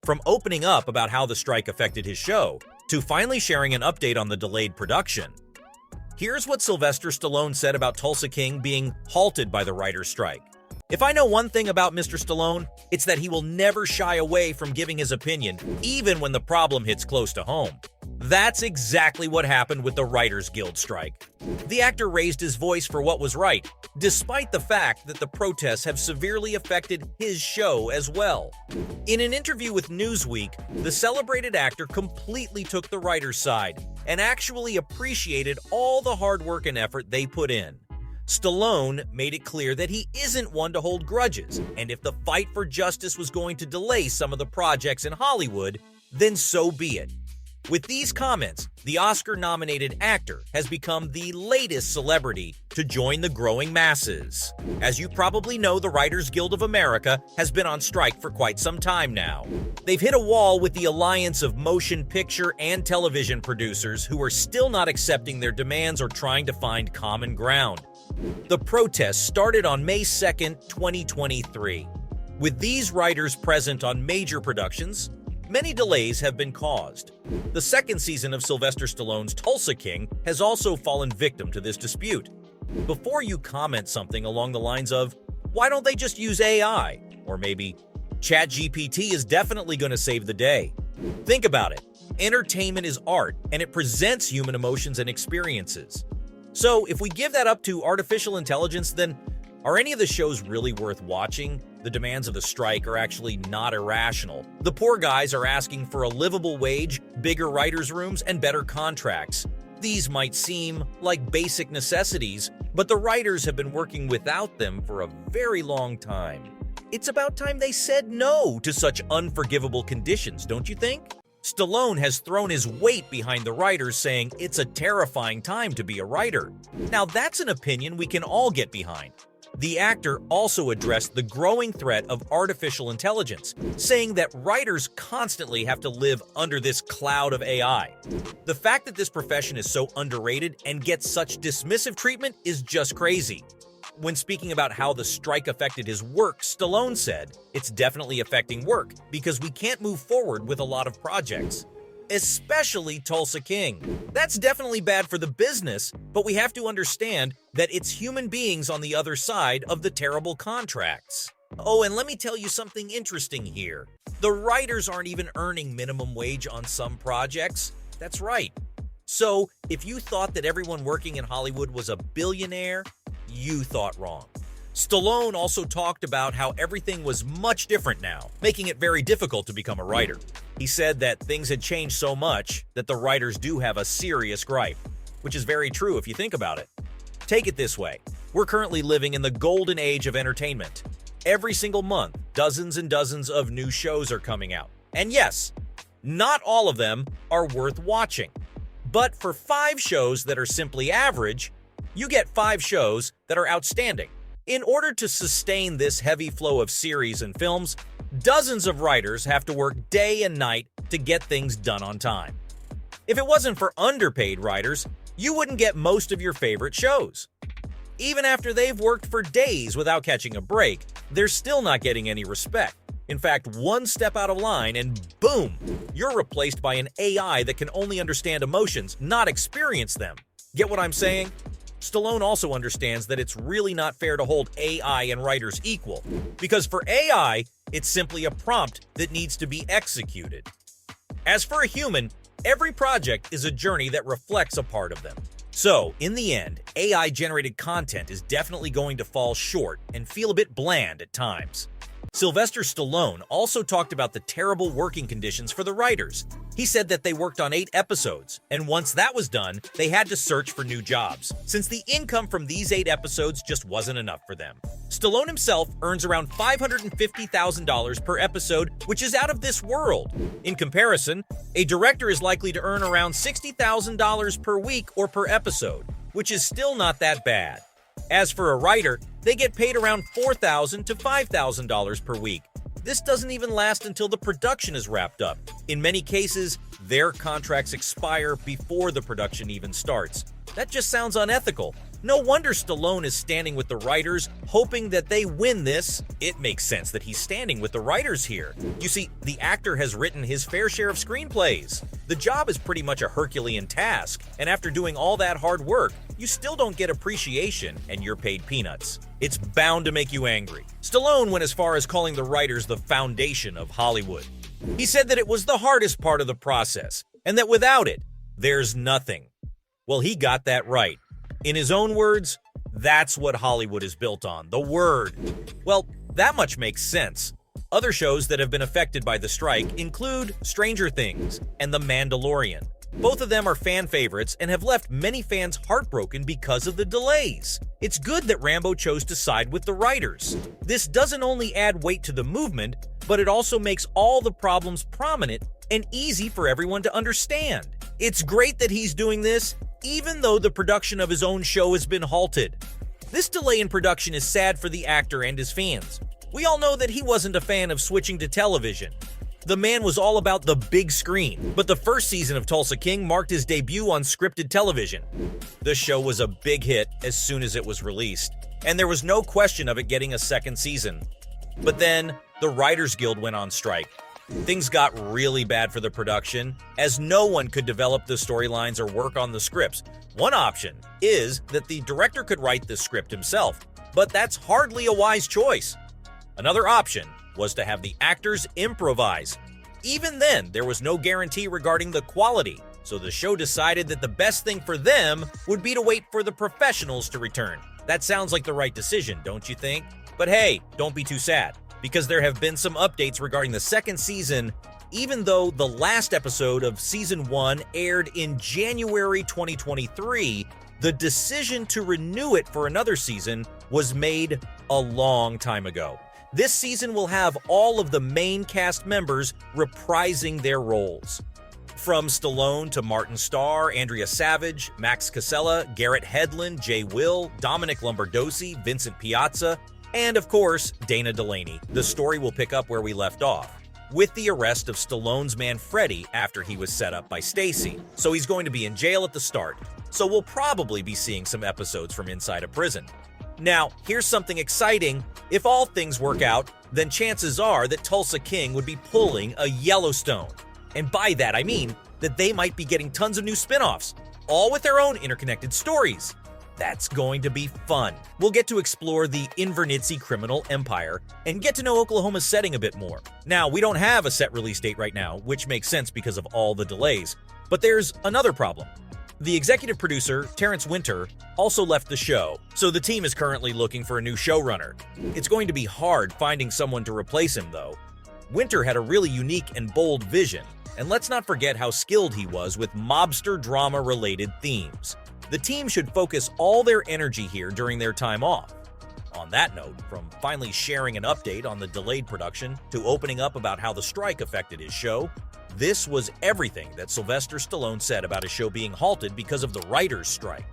From opening up about how the strike affected his show, to finally sharing an update on the delayed production. Here's what Sylvester Stallone said about Tulsa King being halted by the writer's strike. "If I know one thing about Mr. Stallone, it's that he will never shy away from giving his opinion, even when the problem hits close to home." That's exactly what happened with the Writers Guild strike. The actor raised his voice for what was right, despite the fact that the protests have severely affected his show as well. In an interview with Newsweek, the celebrated actor completely took the writers' side and actually appreciated all the hard work and effort they put in. Stallone made it clear that he isn't one to hold grudges, and if the fight for justice was going to delay some of the projects in Hollywood, then so be it. With these comments, the Oscar-nominated actor has become the latest celebrity to join the growing masses. As you probably know, the Writers Guild of America has been on strike for quite some time now. They've hit a wall with the alliance of motion picture and television producers who are still not accepting their demands or trying to find common ground. The protests started on May 2nd, 2023. With these writers present on major productions, many delays have been caused. The second season of Sylvester Stallone's Tulsa King has also fallen victim to this dispute. Before you comment something along the lines of, "Why don't they just use AI?" or maybe, "ChatGPT is definitely going to save the day." Think about it. Entertainment is art, and it presents human emotions and experiences. So if we give that up to artificial intelligence, then are any of the shows really worth watching? The demands of the strike are actually not irrational. The poor guys are asking for a livable wage, bigger writers' rooms, and better contracts. These might seem like basic necessities, but the writers have been working without them for a very long time. It's about time they said no to such unforgivable conditions, don't you think? Stallone has thrown his weight behind the writers, saying it's a terrifying time to be a writer. Now that's an opinion we can all get behind. The actor also addressed the growing threat of artificial intelligence, saying that writers constantly have to live under this cloud of AI. The fact that this profession is so underrated and gets such dismissive treatment is just crazy. When speaking about how the strike affected his work, Stallone said, "It's definitely affecting work because we can't move forward with a lot of projects, especially Tulsa King. That's definitely bad for the business, but we have to understand that it's human beings on the other side of the terrible contracts." Oh, and let me tell you something interesting here. The writers aren't even earning minimum wage on some projects. That's right. So, if you thought that everyone working in Hollywood was a billionaire, you thought wrong. Stallone also talked about how everything was much different now, making it very difficult to become a writer. He said that things had changed so much that the writers do have a serious gripe, which is very true if you think about it. Take it this way. We're currently living in the golden age of entertainment. Every single month, dozens and dozens of new shows are coming out. And yes, not all of them are worth watching. But for 5 shows that are simply average, you get 5 shows that are outstanding. In order to sustain this heavy flow of series and films, dozens of writers have to work day and night to get things done on time. If it wasn't for underpaid writers, you wouldn't get most of your favorite shows. Even after they've worked for days without catching a break, they're still not getting any respect. In fact, one step out of line and boom, you're replaced by an AI that can only understand emotions, not experience them. Get what I'm saying? Stallone also understands that it's really not fair to hold AI and writers equal, because for AI, it's simply a prompt that needs to be executed. As for a human, every project is a journey that reflects a part of them. So, in the end, AI-generated content is definitely going to fall short and feel a bit bland at times. Sylvester Stallone also talked about the terrible working conditions for the writers. He said that they worked on 8 episodes, and once that was done, they had to search for new jobs, since the income from these 8 episodes just wasn't enough for them. Stallone himself earns around $550,000 per episode, which is out of this world. In comparison, a director is likely to earn around $60,000 per week or per episode, which is still not that bad. As for a writer, they get paid around $4,000 to $5,000 per week. This doesn't even last until the production is wrapped up. In many cases, their contracts expire before the production even starts. That just sounds unethical. No wonder Stallone is standing with the writers, hoping that they win this. It makes sense that he's standing with the writers here. You see, the actor has written his fair share of screenplays. The job is pretty much a Herculean task, and after doing all that hard work, you still don't get appreciation and you're paid peanuts. It's bound to make you angry. Stallone went as far as calling the writers the foundation of Hollywood. He said that it was the hardest part of the process, and that without it, there's nothing. Well, he got that right. In his own words, that's what Hollywood is built on, the word. Well, that much makes sense. Other shows that have been affected by the strike include Stranger Things and The Mandalorian. Both of them are fan favorites and have left many fans heartbroken because of the delays. It's good that Rambo chose to side with the writers. This doesn't only add weight to the movement, but it also makes all the problems prominent and easy for everyone to understand. It's great that he's doing this, even though the production of his own show has been halted. This delay in production is sad for the actor and his fans. We all know that he wasn't a fan of switching to television. The man was all about the big screen, but the first season of Tulsa King marked his debut on scripted television. The show was a big hit as soon as it was released, and there was no question of it getting a second season. But then, the Writers Guild went on strike. Things got really bad for the production, as no one could develop the storylines or work on the scripts. One option is that the director could write the script himself, but that's hardly a wise choice. Another option was to have the actors improvise. Even then, there was no guarantee regarding the quality, so the show decided that the best thing for them would be to wait for the professionals to return. That sounds like the right decision, don't you think? But hey, don't be too sad, because there have been some updates regarding the second season, even though the last episode of Season 1 aired in January 2023, the decision to renew it for another season was made a long time ago. This season will have all of the main cast members reprising their roles. From Stallone to Martin Starr, Andrea Savage, Max Casella, Garrett Hedlund, Jay Will, Dominic Lombardozzi, Vincent Piazza, and of course, Dana Delaney. The story will pick up where we left off, with the arrest of Stallone's man Freddy after he was set up by Stacy. So he's going to be in jail at the start, so we'll probably be seeing some episodes from inside a prison. Now, here's something exciting. If all things work out, then chances are that Tulsa King would be pulling a Yellowstone. And by that I mean that they might be getting tons of new spin-offs, all with their own interconnected stories. That's going to be fun. We'll get to explore the Invernizzi criminal empire and get to know Oklahoma's setting a bit more. Now, we don't have a set release date right now, which makes sense because of all the delays. But there's another problem. The executive producer, Terrence Winter, also left the show, so the team is currently looking for a new showrunner. It's going to be hard finding someone to replace him, though. Winter had a really unique and bold vision, and let's not forget how skilled he was with mobster drama-related themes. The team should focus all their energy here during their time off. On that note, from finally sharing an update on the delayed production to opening up about how the strike affected his show, this was everything that Sylvester Stallone said about his show being halted because of the writers' strike.